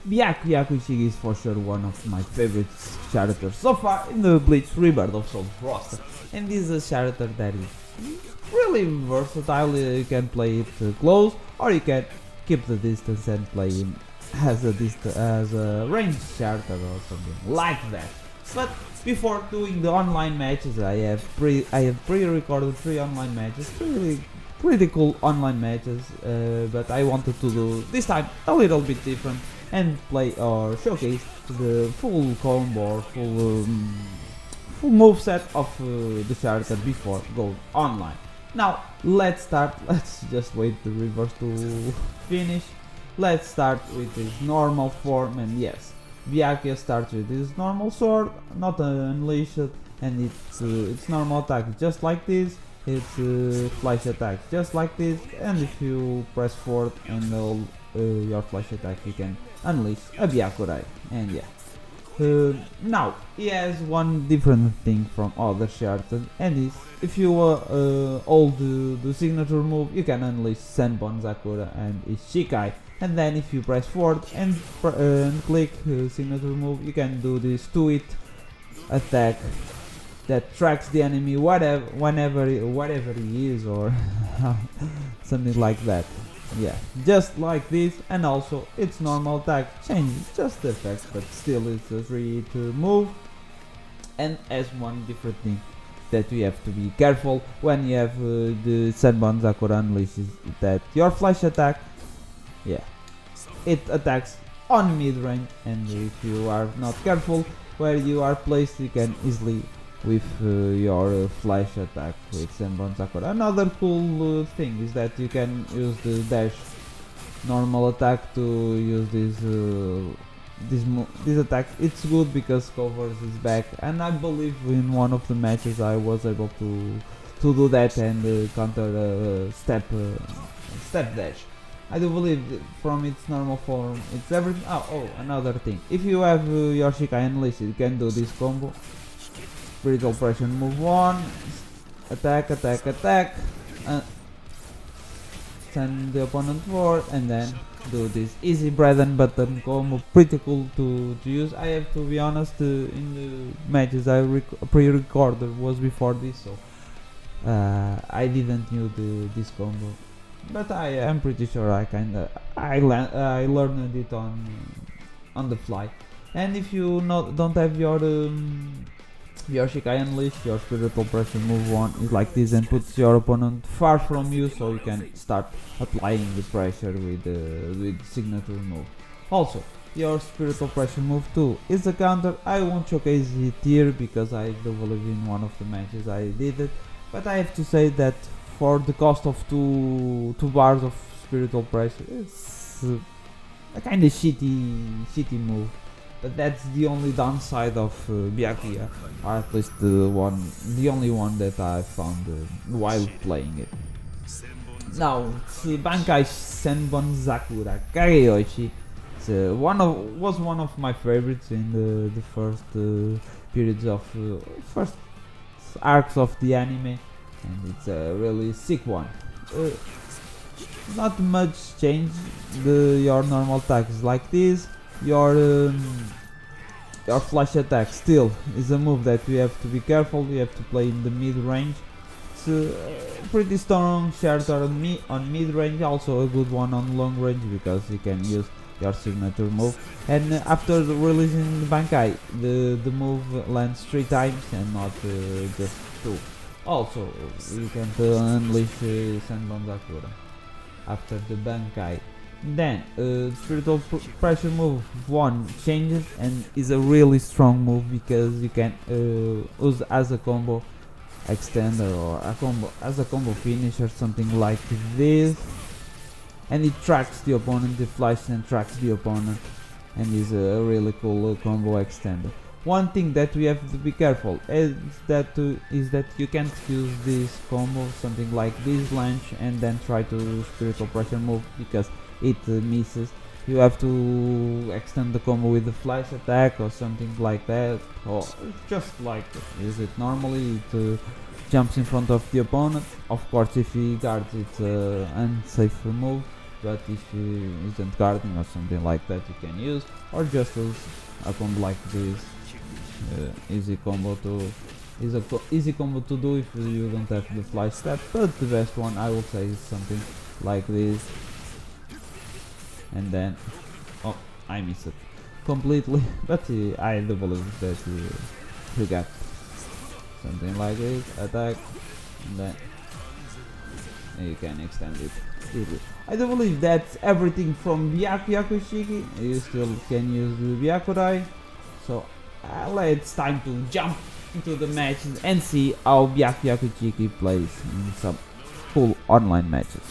Byakuya Kuchiki is for sure one of my favorite characters so far in the Bleach Rebirth of Souls roster, and this is a character that is really versatile. You can play it close, or you can keep the distance and play him as a ranged character or something like that. But before doing the online matches, I have pre-recorded 3 online matches, pretty cool online matches. But I wanted to do this time a little bit different and play or showcase the full combo or full move set of the character before going online. Now let's start. Let's just wait the reverse to finish. Let's start with his normal form, and yes, Byakuya starts with his normal sword, not unleashed, and its normal attack just like this. Its flash attack just like this, and if you press forward and hold your flash attack, you can unleash a Byakurai. And yeah. Now he has one different thing from other characters, and is if you hold the signature move, you can unleash Senbon Sakura and his Shikai, and then if you press forward and click signature move, you can do this 2-hit attack that tracks the enemy whatever he is, or something like that. Yeah, just like this, and also its normal attack changes just the effects, but still it's a 3-hit move, and as one different thing that we have to be careful when you have the Senbon Sakura unleashes, that your flash attack, yeah, it attacks on mid range, and if you are not careful where you are placed, you can easily with your flash attack with Senbon Sakura. Another cool thing is that you can use the dash normal attack to use this attack. It's good because covers his back, and I believe in one of the matches I was able to do that and counter step dash. I do believe from its normal form it's everything. Oh, another thing, if you have your Shikai unleashed, you can do this combo. Spiritual pressure move 1, attack, send the opponent forward, and then do this easy bread and butter combo. Pretty cool to use. I have to be honest, in the matches I pre-recorded was before this, so I didn't knew this combo, but I am pretty sure I learned it on the fly. And if you don't have your Shikai unleashed, your spiritual pressure move 1 is like this and puts your opponent far from you, so you can start applying the pressure with signature move. Also, your spiritual pressure move 2 is a counter. I won't showcase it here because I do believe in one of the matches I did it, but I have to say that for the cost of two bars of spiritual pressure, it's a kinda shitty move. But that's the only downside of Byakuya, or at least the only one that I found while playing it. Now, it's Bankai Senbon Sakura Kageyoshi. Was one of my favorites in the first periods of first arcs of the anime, and it's a really sick one. Not much change. Your normal attack is like this. Your flash attack still is a move that you have to be careful. You have to play in the mid range. It's a pretty strong character on mid range, also a good one on long range because you can use your signature move. And after releasing the Bankai, the move lands 3 times and not just 2. Also, you can unleash Senbon Sakura after the Bankai. Then spiritual pressure move 1 changes and is a really strong move because you can use as a combo extender or as a combo finisher, something like this, and it tracks the opponent, the flash and tracks the opponent, and is a really cool combo extender. One thing that we have to be careful is that you can't use this combo, something like this launch, and then try to spiritual pressure move because it misses. You have to extend the combo with the flash attack or something like that, or just like use it normally. It jumps in front of the opponent. Of course, if he guards, it's an unsafe move. but if you isn't guarding or something like that, you can use, or just use a combo like this. Easy combo to easy combo to do if you don't have the fly step, but the best one I will say is something like this. And then, oh, I missed it completely, but I do believe that you got something like this, attack, and then you can extend it easily. I do believe that's everything from Byakuya Kuchiki. You still can use the Byakurai, so it's time to jump into the matches and see how Byakuya Kuchiki plays in some cool online matches.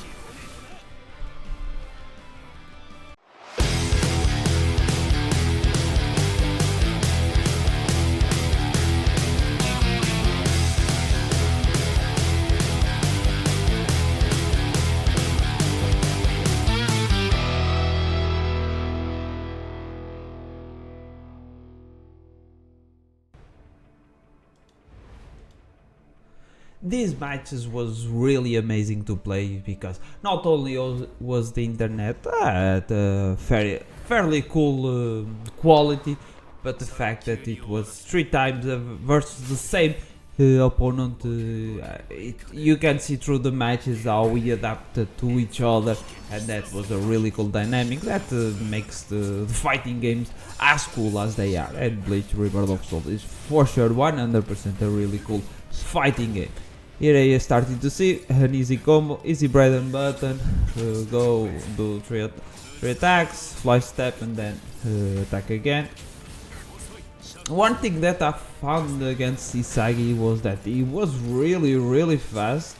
These matches was really amazing to play because not only was the internet at fairly cool quality, but the fact that it was 3 times versus the same opponent. You can see through the matches how we adapted to each other, and that was a really cool dynamic that makes the fighting games as cool as they are. And Bleach Rebirth of Soul is for sure 100% a really cool fighting game. Here I started to see an easy combo, easy bread and button, go do 3 attacks, fly step and then attack again. One thing that I found against Isagi was that he was really fast.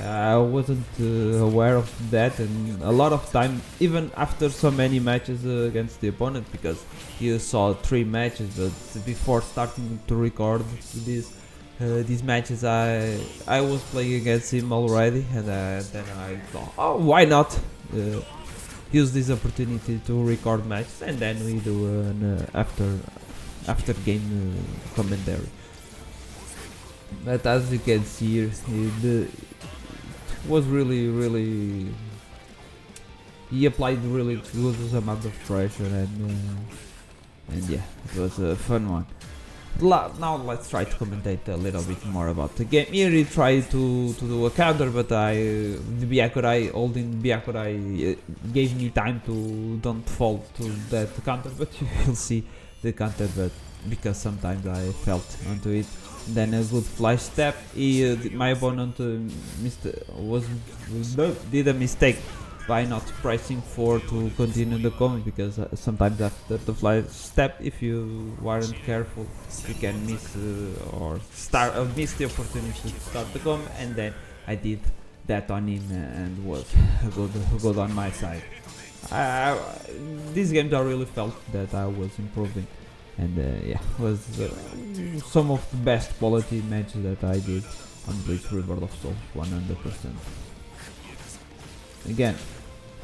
I wasn't aware of that, and a lot of time, even after so many matches against the opponent, because you saw 3 matches, but before starting to record these matches I was playing against him already, and then I thought, oh, why not use this opportunity to record matches, and then we do an after game commentary. But as you can see here, it was really he applied really good amount of pressure, and yeah, it was a fun one. Now let's try to commentate a little bit more about the game. Here he tried to do a counter, but the Byakurai, holding Byakurai gave me time to don't fall to that counter, but you will see the counter, but because sometimes I felt onto it. Then a good flash step. My opponent did a mistake by not pressing 4 to continue the combo, because sometimes after the flash step, if you weren't careful, you can miss miss the opportunity to start the combo, and then I did that on him and was good on my side. These games I really felt that I was improving, and yeah, was some of the best quality matches that I did on Bleach Rebirth of Soul, 100%. Again,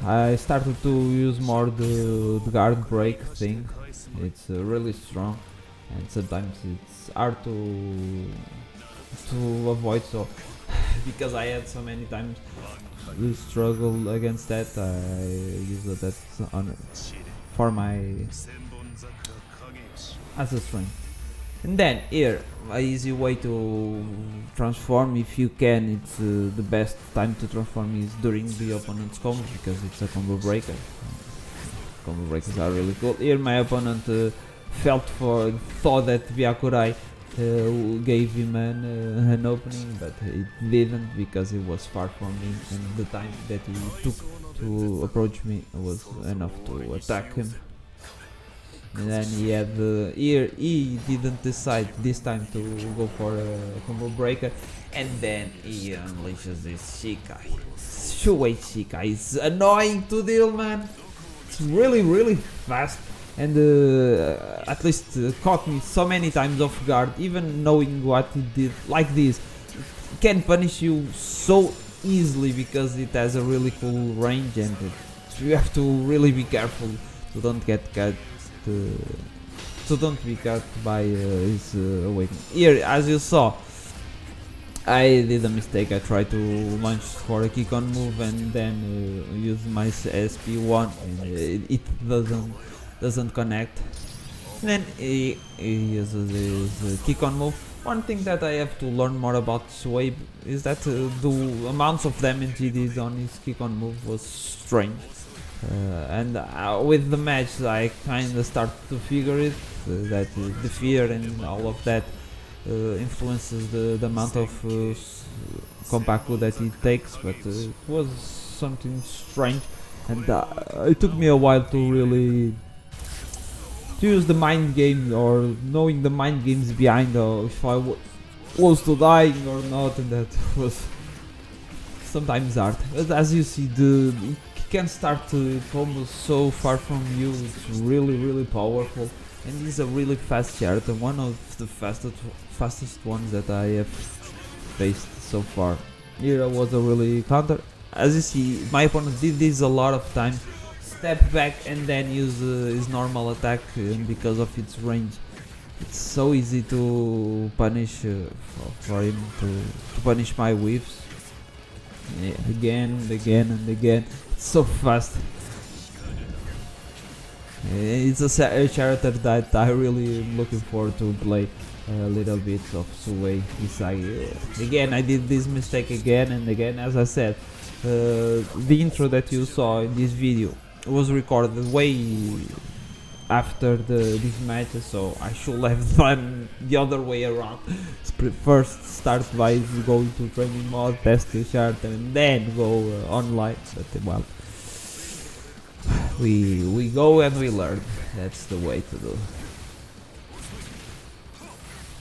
I started to use more the guard break thing. It's really strong, and sometimes it's hard to avoid. So because I had so many times to struggle against that, I use that for my as a strength. And then here, a easy way to transform, if you can, it's the best time to transform is during the opponent's combo, because it's a combo breaker. Combo breakers are really cool. Here my opponent thought that Byakurai gave him an opening, but it didn't, because it was far from me, and the time that he took to approach me was enough to attack him. And then he had here he didn't decide this time to go for a combo breaker, and then he unleashes this Shikai. Shuei Shikai is annoying to deal, man. It's really fast, and at least caught me so many times off guard. Even knowing what he did like this, it can punish you so easily because it has a really cool range, and you have to really be careful to don't get cut. So don't be cut by his awakening. Here, as you saw, I did a mistake. I tried to launch for a kick on move and then use my SP1 and it doesn't connect. Then he uses his kick on move. One thing that I have to learn more about Sway is that the amounts of damage he did on his kick on move was strange. And with the match I kinda start to figure it, that the fear and all of that influences the amount of Kompaku that he takes, but it was something strange, and it took me a while to really use the mind game, or knowing the mind games behind if I was close to dying or not, and that was sometimes hard. But as you see, he can start combos so far from you. It's really powerful, and he's a really fast character, one of the fastest ones that I have faced so far. Here was a really counter. As you see, my opponent did this a lot of times. Step back and then use his normal attack, because of its range. It's so easy to punish for him to punish my weaves. Yeah, again and again. It's so fast. It's a character that I really am looking forward to play a little bit of Suwei Isagi. Again, I did this mistake again and again. As I said, the intro that you saw in this video was recorded way after these matches, so I should have done the other way around. First start by going to training mode, test the character, and then go online. But well, we go and we learn. That's the way to do.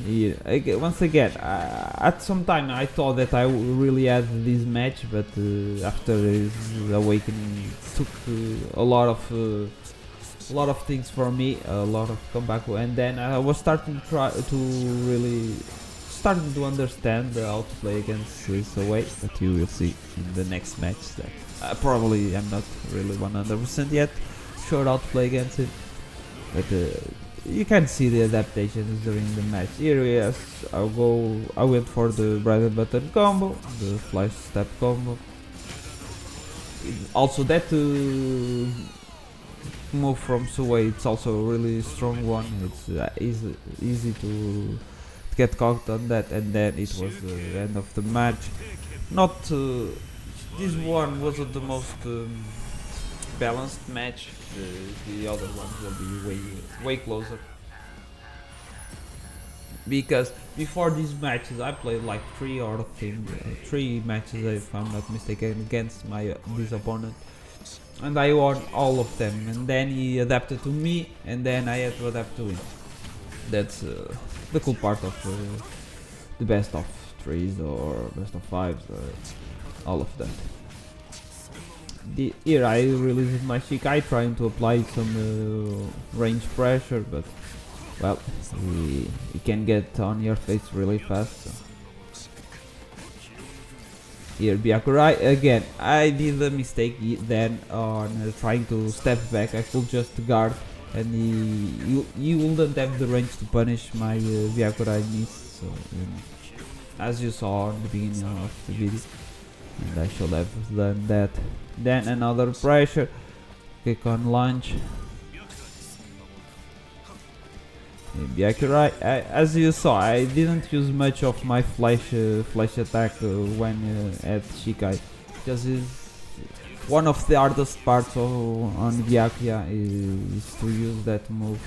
Yeah, once again, at some time I thought that I really had this match, but after his awakening, it took a lot of things for me, a lot of comeback, and then I was starting to understand how to play against this away. But you will see in the next match that probably I'm not really 100% yet sure how to play against it, but you can see the adaptations during the match. Here, yes, I went for the bread and butter combo, the flash step combo. Also, that move from Suwei, it's also a really strong one. It's easy to get caught on that, and then it was the end of the match. Not this one wasn't the most balanced match. The other ones will be way closer, because before these matches I played like three matches, if I'm not mistaken, against this opponent, and I won all of them, and then he adapted to me and then I had to adapt to him. That's the cool part of the best of 3s or best of 5s or all of that. Here I released my Shikai, trying to apply some range pressure, but well, you can get on your face really fast. So. Here Byakuya again, I did a mistake then on trying to step back. I could just guard, and he wouldn't have the range to punish my Byakuya miss, so, as you saw in the beginning of the video. And I should have done that. Then another pressure, kick on launch. Byakuya, as you saw, I didn't use much of my flash attack when at Shikai, because one of the hardest parts on Byakuya is to use that move,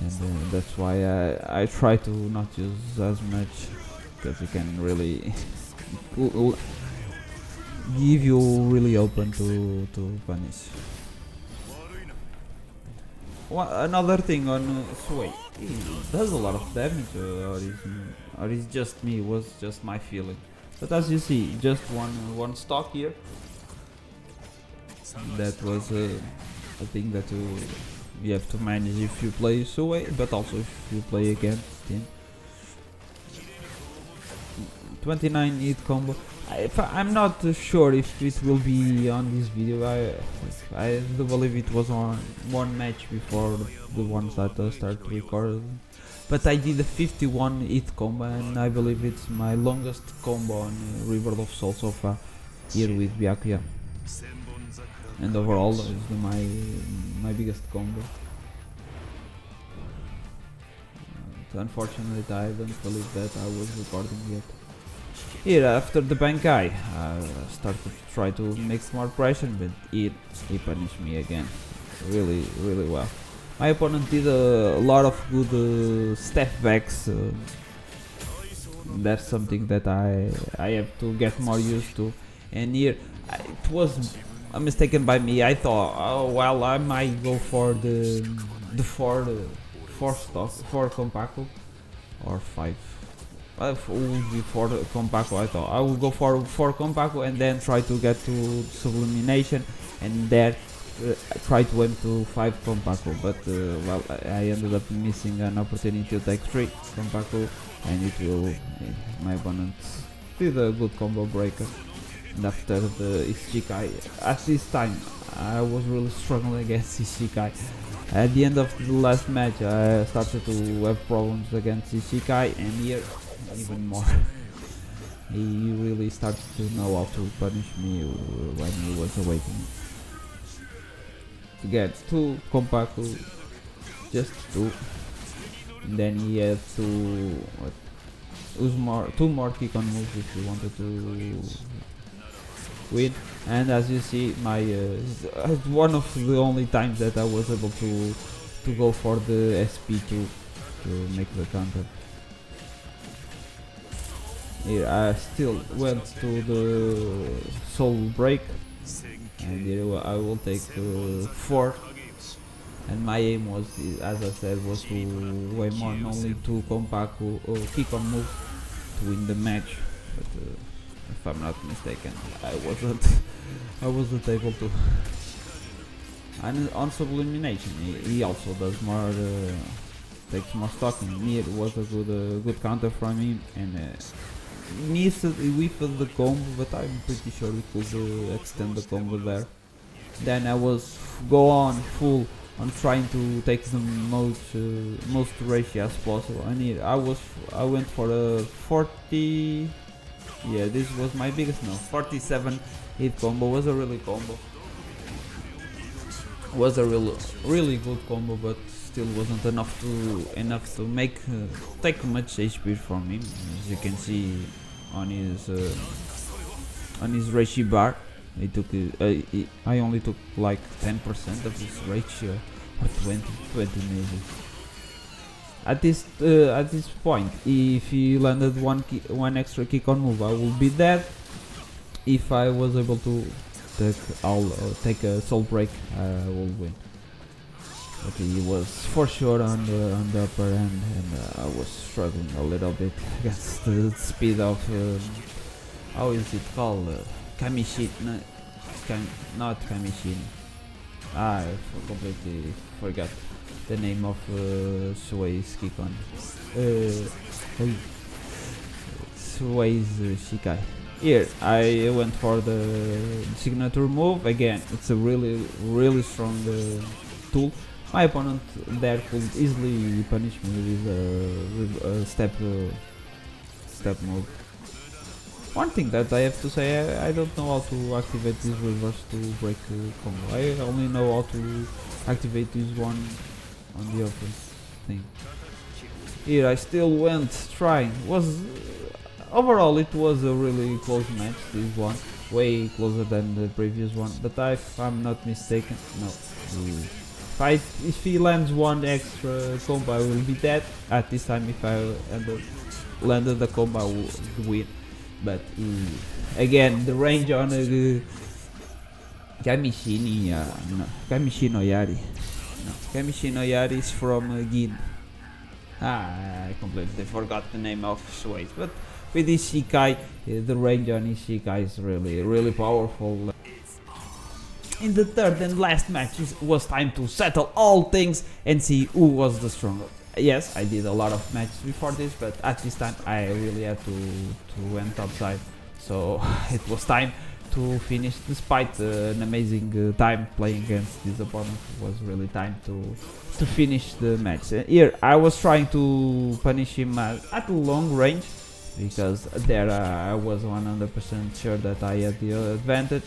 and that's why I try to not use as much, because you can really give you really open to punish. Another thing on Sway, he does a lot of damage, or is just me, was just my feeling. But as you see, just one stock here. That was a thing that you have to manage if you play Sway, but also if you play against him. 29 hit combo. I'm not sure if it will be on this video. I do believe it was on one match before the ones that I started recording. But I did a 51 hit combo, and I believe it's my longest combo on Rebirth of Soul so far here with Byakuya. And overall, it's my biggest combo. Unfortunately, I don't believe that I was recording yet. Here, after the Bankai, I started to try to make more pressure, but he punished me again. Really well. My opponent did a lot of good step backs. That's something that I have to get more used to. And here, it was a mistake by me. I thought, oh well, I might go for the four Kompaku or 5. It would be 4 Kompaku. I thought I would go for 4 Kompaku and then try to get to Sublimination, and there try to aim to 5 Kompaku, but well, I ended up missing an opportunity to take 3 Kompaku, and it will my opponent did a good combo breaker. And after the Ishikai, at this time I was really struggling against Ishikai. At the end of the last match I started to have problems against Ishikai, and here even more. He really started to know how to punish me when he was awaiting. To get 2 Kompaku, just 2, and then he had to use 2 more kick on moves if he wanted to win. And as you see, my one of the only times that I was able to go for the SP2 to make the counter. Here I still went to the soul break, and here I will take 4. And my aim was, as I said, was to aim on only 2 Kompaku kick on move to win the match. But if I'm not mistaken, I wasn't able to. And on Sublimination, he also does more, takes more stock, and here was a good counter from him, and missed with the combo, but I'm pretty sure we could extend the combo there. Then I was go on full on trying to take the most ratio as possible, and here I went for a 40. Yeah, this was my biggest 47 hit combo. Was a really combo. Was a really good combo, but still wasn't enough to make take much HP from him. As you can see on his Reishi bar, he took I only took like 10% of his ratio, or 20 maybe. At this point, if he landed one extra kick on move, I will be dead. If I was able to take a soul break, I will win. But he was for sure on the upper end, and I was struggling a little bit against the speed of how is it called? Kamishin? No, not Kamishin. I completely forgot the name of Sui's Kikon. Sui's Shikai. Here I went for the signature move again. It's a really strong tool. My opponent there could easily punish me with a step move. One thing that I have to say, I don't know how to activate this reverse to break combo. I only know how to activate this one on the offense thing. Here I still went trying. Overall it was a really close match, this one. Way closer than the previous one. But if I'm not mistaken, no. If he lands one extra combo, I will be dead. At this time, if I landed the combo, I would win. But again, the range on Kamishin no Yari. No, Kamishin no Yari is from Gin. I completely forgot the name of Suede. But with Ishikai, the range on Ishikai is really powerful. In the third and last match, it was time to settle all things and see who was the stronger. Yes, I did a lot of matches before this, but at this time I really had to went outside. So it was time to finish, despite an amazing time playing against this opponent. It was really time to finish the match. Here I was trying to punish him at long range, because there I was 100% sure that I had the advantage,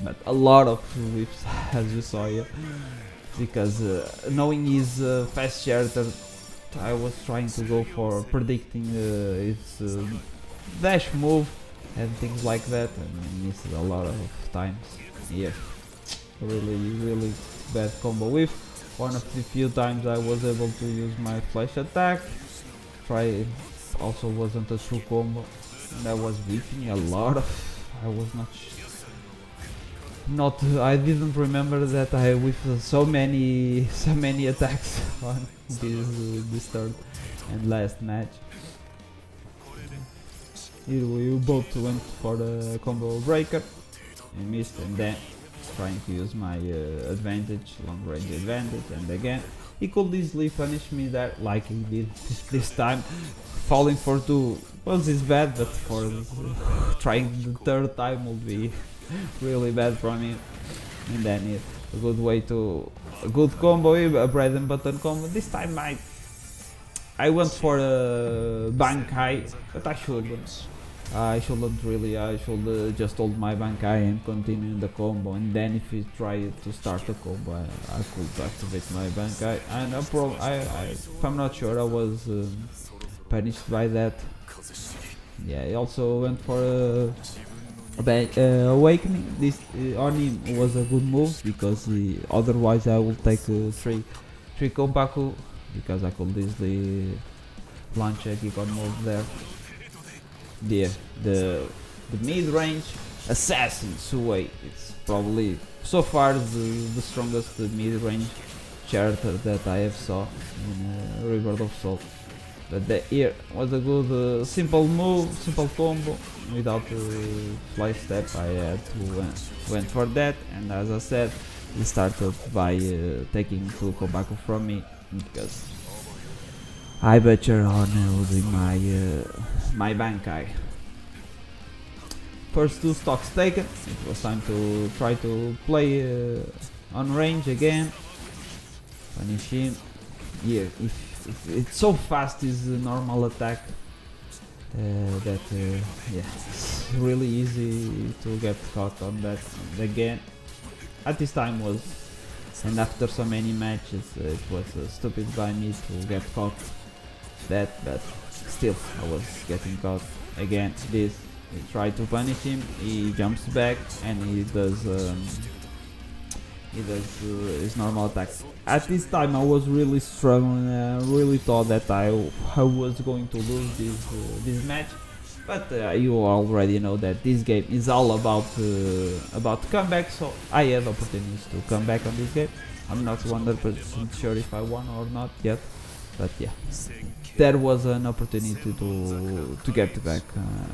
but a lot of whips as you saw here, because knowing his fast character, I was trying to go for predicting his dash move and things like that, and I missed a lot of times. Yeah, really bad combo whiff. One of the few times I was able to use my flash attack. Try also wasn't a true combo, and I was whipping a lot of. I was not. I didn't remember that I whiffed so many attacks on this third and last match. Here we both went for the combo breaker and missed, and then trying to use my advantage, long range advantage, and again he could easily punish me there like he did this time. Falling for 2 was bad, but for trying the third time would be really bad from him. And then a good way to a good combo, a bread and butter combo. This time I went for a Bankai, but I shouldn't really. I should just hold my Bankai and continue the combo, and then if he tried to start the combo, I could activate my Bankai. And if I'm not sure, I was punished by that. Yeah, I also went for awakening. This on him was a good move, because otherwise I would take 3 Kompaku, because I could easily launch a kick on move there. Yeah, the mid-range assassin Suwei. It's probably so far the strongest mid-range character that I have saw in Rebirth of Soul. But here was a good simple move, simple combo without fly step. I had to went for that, and as I said, he started by taking 2 Kobaku from me, because I butchered on using my Bankai. First 2 stocks taken. It was time to try to play on range again. Punish him. Here, if it's so fast, his normal attack, that yeah, it's really easy to get caught on that. And again, at this time was, and after so many matches, it was stupid by me to get caught that, but still I was getting caught again. This, we try to punish him, he jumps back and he does his normal attack. At this time I was really struggling. I really thought that I was going to lose this match, but you already know that this game is all about comeback, so I had opportunities to come back on this game. I'm not 100% sure if I won or not yet, but yeah, there was an opportunity to get back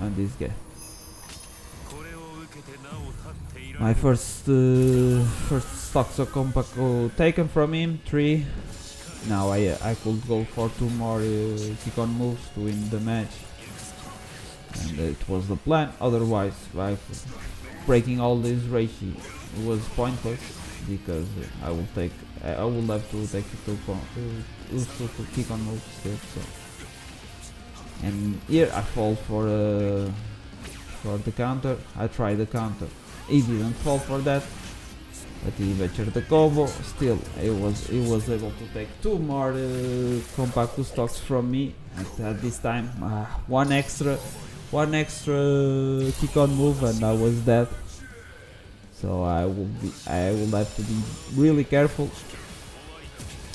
on this game. My first stocks of Kompaku taken from him, 3. Now I could go for 2 more kick-on moves to win the match, and it was the plan. Otherwise, by breaking all this Reishi was pointless, because I will have to take 2 kick-on moves still. So. And here I fall for the counter. I tried the counter. He didn't fall for that, but he butchered the combo. Still, he was able to take 2 more Kompaku stocks from me. At this time, one extra kick-on move, and I was dead. So I will have to be really careful.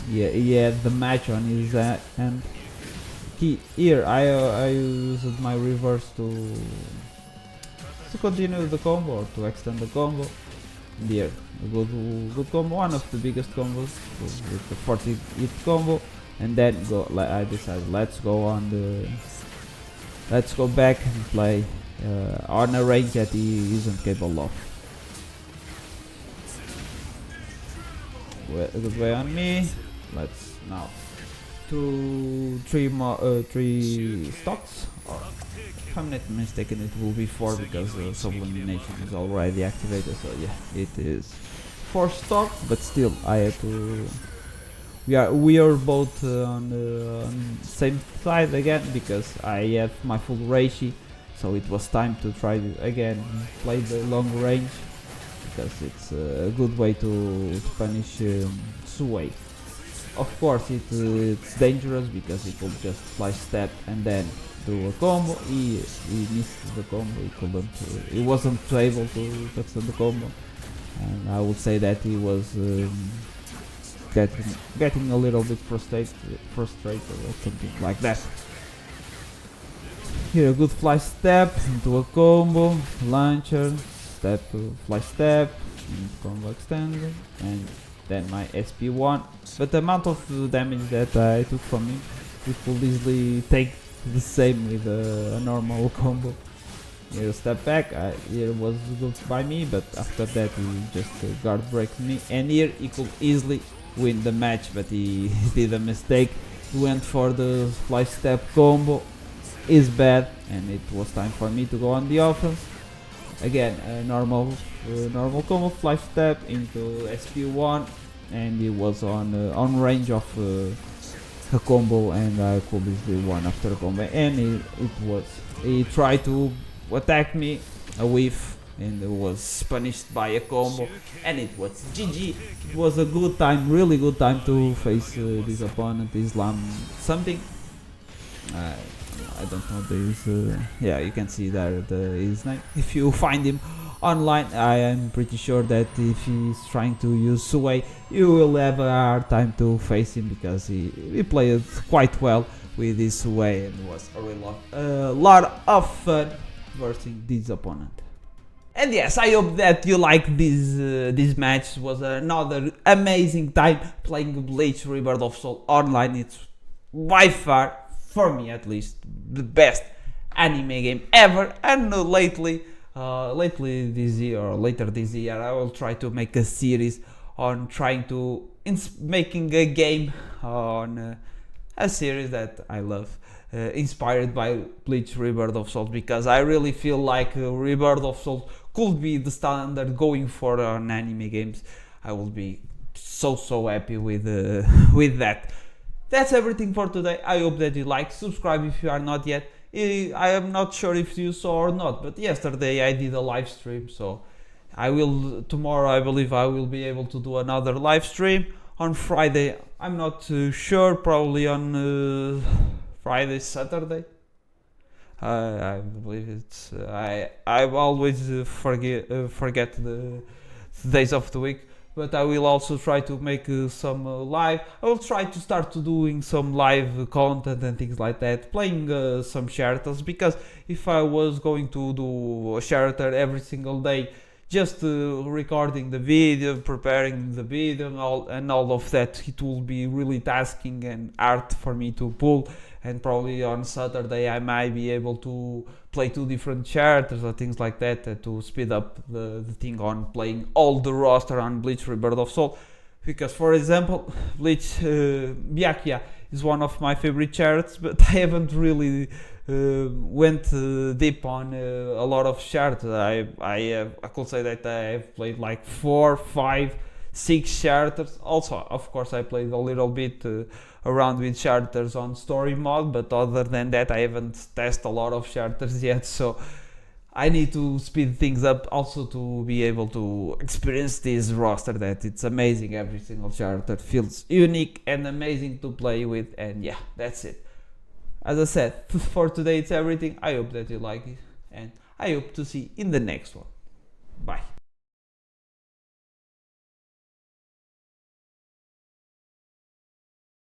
Yeah, he had the match on his hand. Here I used my reverse to continue the combo, or to extend the combo. Here, a good combo, one of the biggest combos with the 40 hit combo, and then I decided let's go back and play on a range that he isn't capable of. A good way on me. Let's now 3 stocks, or If I'm not mistaken, it will be 4 because sublimination is already activated. So yeah, it is 4 stock, but still I have to. We are both on the same side again because I have my full reishi, so it was time to try again play the long range because it's a good way to punish Suwei. Of course it's dangerous because he could just flash step and then do a combo. He missed the combo, he wasn't able to succeed the combo, and I would say that he was getting a little bit frustrated or something like that. Here a good flash step into a combo, launcher, step, flash step, combo extender, and then my SP1. But the amount of damage that I took from him, it could easily take the same with a normal combo. Here a step back, here was good by me, but after that he just guard break me, and here he could easily win the match, but he did a mistake. He went for the flash step combo, is bad, and it was time for me to go on the offense. Again, a normal combo, flash step into SP1, and he was on range of a combo, and I could easily won after a combo. And he tried to attack me, a whiff, and it was punished by a combo, and it was GG. It was a good time, really good time to face this opponent, Islam something. I don't know this. Yeah, you can see there his name. If you find him online, I am pretty sure that if he's trying to use Suwei, you will have a hard time to face him because he played quite well with this Suwei and was a lot of fun versus this opponent. And yes, I hope that you like this match. It was another amazing time playing Bleach Rebirth of Soul online. It's by far, for me at least, the best anime game ever. And lately this year or later this year, I will try to make a series on trying to making a game on a series that I love. Inspired by Bleach Rebirth of Souls, because I really feel like Rebirth of Souls could be the standard going for on anime games. I will be so happy with that. That's everything for today. I hope that you like. Subscribe if you are not yet. I am not sure if you saw or not, but yesterday I did a live stream, so tomorrow I believe I will be able to do another live stream. On Friday I'm not too sure, probably on Friday, Saturday. I believe it's. I always forget the days of the week, but I will also try to make some live. I will try to start doing some live content and things like that, playing some characters, because if I was going to do a character every single day, just recording the video, preparing the video and all of that, it will be really tasking and hard for me to pull. And probably on Saturday I might be able to play 2 different characters or things like that to speed up the thing on playing all the roster on Bleach Rebirth of Soul. Because for example, Byakuya is one of my favorite characters, but I haven't really went deep on a lot of characters. I could say that I have played like 4, 5, 6 characters. Also, of course, I played a little bit around with characters on story mode, but other than that I haven't tested a lot of characters yet, so I need to speed things up also to be able to experience this roster that it's amazing. Every single character feels unique and amazing to play with, and yeah, that's it. As I said, for today it's everything. I hope that you like it, and I hope to see you in the next one. Bye.